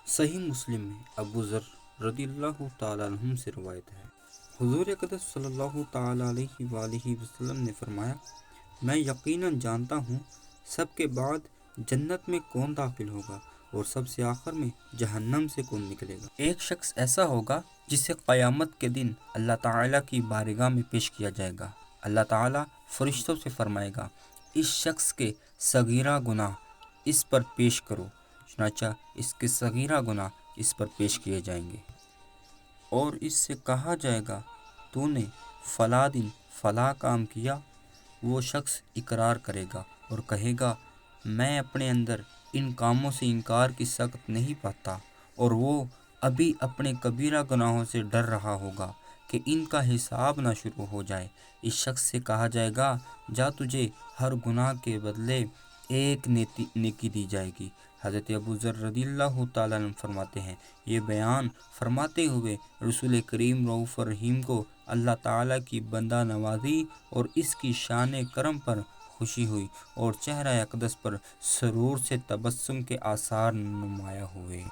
صحیح مسلم میں ابو ذر رضی اللہ تعالیٰ عنہ سے روایت ہے، حضور اقدس صلی اللہ تعالیٰ علیہ وآلہ وسلم نے فرمایا، میں یقیناً جانتا ہوں سب کے بعد جنت میں کون داخل ہوگا اور سب سے آخر میں جہنم سے کون نکلے گا۔ ایک شخص ایسا ہوگا جسے قیامت کے دن اللہ تعالیٰ کی بارگاہ میں پیش کیا جائے گا۔ اللہ تعالیٰ فرشتوں سے فرمائے گا، اس شخص کے صغیرہ گناہ اس پر پیش کرو، چنانچہ اس کے صغیرہ گناہ اس پر پیش کیے جائیں گے، اور اس سے کہا جائے گا تو نے فلاں دن فلاں کام کیا۔ وہ شخص اقرار کرے گا اور کہے گا، میں اپنے اندر ان کاموں سے انکار کی سخت نہیں پاتا، اور وہ ابھی اپنے کبیرہ گناہوں سے ڈر رہا ہوگا کہ ان کا حساب نہ شروع ہو جائے۔ اس شخص سے کہا جائے گا، جا تجھے ہر گناہ کے بدلے ایک نیکی دی جائے گی۔ حضرت ابو ذر رضی اللہ تعالیٰ عنہ فرماتے ہیں، یہ بیان فرماتے ہوئے رسول کریم رؤوف الرحیم کو اللہ تعالیٰ کی بندہ نوازی اور اس کی شان کرم پر خوشی ہوئی، اور چہرہ اقدس پر سرور سے تبسم کے آثار نمایاں ہوئے۔